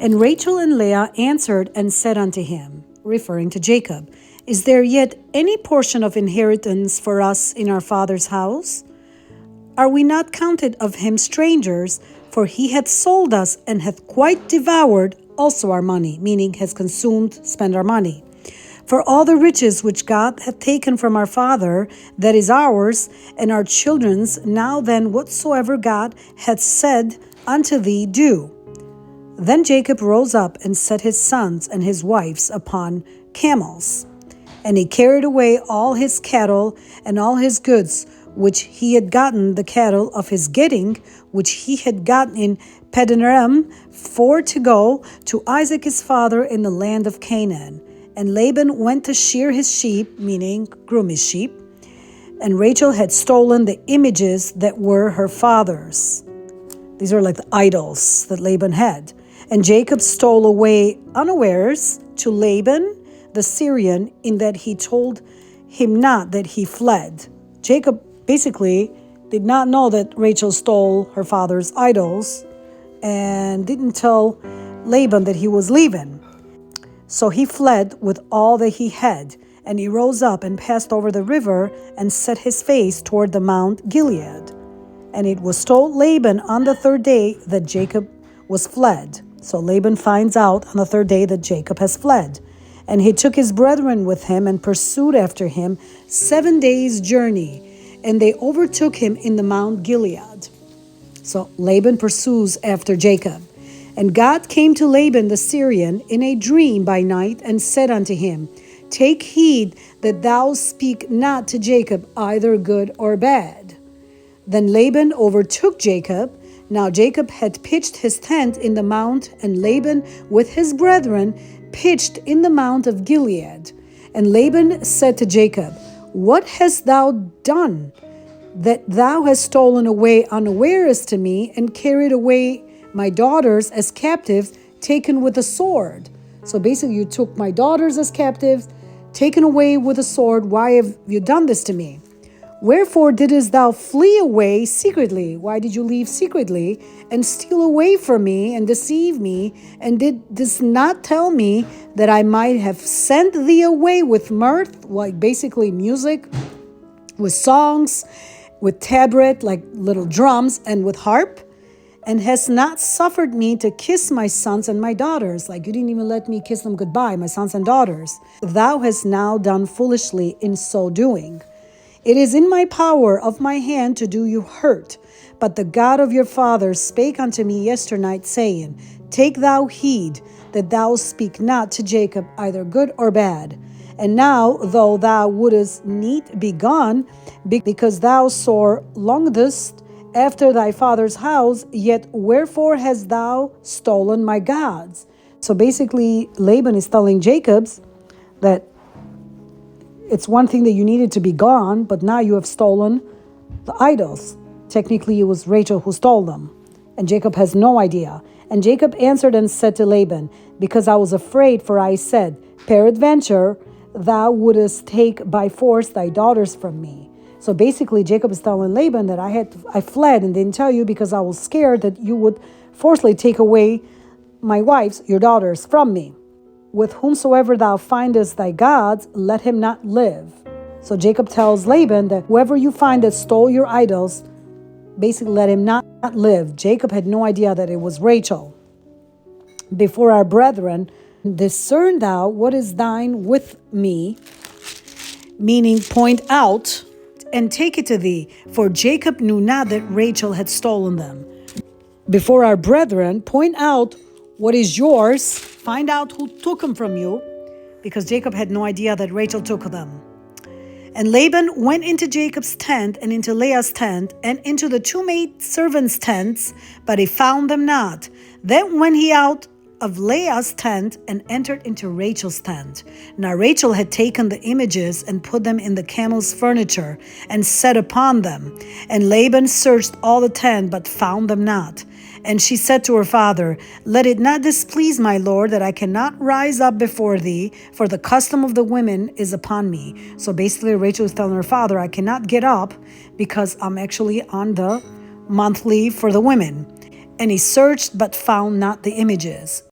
And Rachel and Leah answered and said unto him, referring to Jacob, Is there yet any portion of inheritance for us in our father's house? Are we not counted of him strangers? For he hath sold us and hath quite devoured also our money, meaning has consumed, spent our money. For all the riches which God hath taken from our father, that is ours, and our children's, now then whatsoever God hath said unto thee, do. Then Jacob rose up and set his sons and his wives upon camels. And he carried away all his cattle and all his goods, which he had gotten, the cattle of his getting, which he had gotten in Padanaram, for to go to Isaac his father in the land of Canaan. And Laban went to shear his sheep, meaning groom his sheep. And Rachel had stolen the images that were her father's. These are like the idols that Laban had. And Jacob stole away unawares to Laban the Syrian, in that he told him not that he fled. Jacob basically did not know that Rachel stole her father's idols and didn't tell Laban that he was leaving. So he fled with all that he had, and he rose up and passed over the river and set his face toward the Mount Gilead. And it was told Laban on the third day that Jacob was fled. So Laban finds out on the third day that Jacob has fled. And he took his brethren with him and pursued after him 7 days' journey. And they overtook him in the Mount Gilead. So Laban pursues after Jacob. And God came to Laban the Syrian in a dream by night and said unto him, Take heed that thou speak not to Jacob either good or bad. Then Laban overtook Jacob. Now Jacob had pitched his tent in the mount, and Laban with his brethren pitched in the mount of Gilead. And Laban said to Jacob, What hast thou done, that thou hast stolen away unawares to me, and carried away my daughters as captives, taken with a sword? So basically, you took my daughters as captives, taken away with a sword. Why have you done this to me? Wherefore didst thou flee away secretly? Why did you leave secretly and steal away from me and deceive me, and didst not tell me that I might have sent thee away with mirth, like basically music, with songs, with tabret, like little drums, and with harp? And hast not suffered me to kiss my sons and my daughters, like you didn't even let me kiss them goodbye, my sons and daughters. Thou hast now done foolishly in so doing. It is in my power of my hand to do you hurt. But the God of your fathers spake unto me yesternight, saying, Take thou heed that thou speak not to Jacob either good or bad. And now, though thou wouldest need be gone, because thou sore longedst after thy father's house, yet wherefore hast thou stolen my gods? So basically, Laban is telling Jacob that it's one thing that you needed to be gone, but now you have stolen the idols. Technically, it was Rachel who stole them, and Jacob has no idea. And Jacob answered and said to Laban, Because I was afraid, for I said, Peradventure, thou wouldest take by force thy daughters from me. So basically, Jacob is telling Laban that I fled and didn't tell you because I was scared that you would forcibly take away my wives, your daughters, from me. With whomsoever thou findest thy gods, let him not live. So Jacob tells Laban that whoever you find that stole your idols, basically let him not live. Jacob had no idea that it was Rachel. Before our brethren, discern thou what is thine with me, meaning point out and take it to thee, for Jacob knew not that Rachel had stolen them. Before our brethren, point out what is yours, find out who took them from you, because Jacob had no idea that Rachel took them. And Laban went into Jacob's tent and into Leah's tent and into the two maidservants' tents, but he found them not. Then went he out of Leah's tent and entered into Rachel's tent. Now Rachel had taken the images and put them in the camel's furniture and sat upon them. And Laban searched all the tent, but found them not. And she said to her father, Let it not displease my lord that I cannot rise up before thee, for the custom of the women is upon me. So basically Rachel is telling her father, I cannot get up because I'm actually on the monthly for the women. And he searched but found not the images.